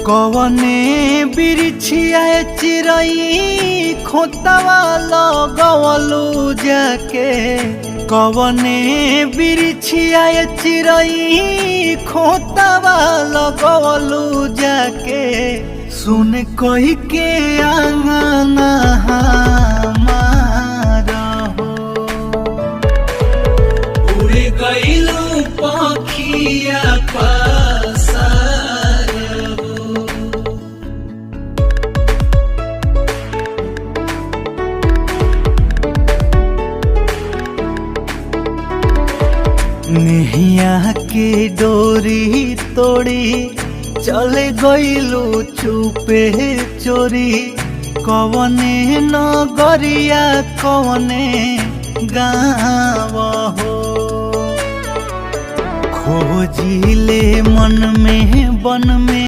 कवने बिरछिया चिरई खोतवा लगवलू जाके। कवने बिरछिया चिरई खोतवा लगवलू जाके। सुन कही के आंगना हमारा हो उड़ गइलू पखिया पसार हो। नेहिया के डोरी तोड़ी चले गइलू चुपे चोरी। कवने नगरिया कवने गाँव हो खोजिले मन में बन में।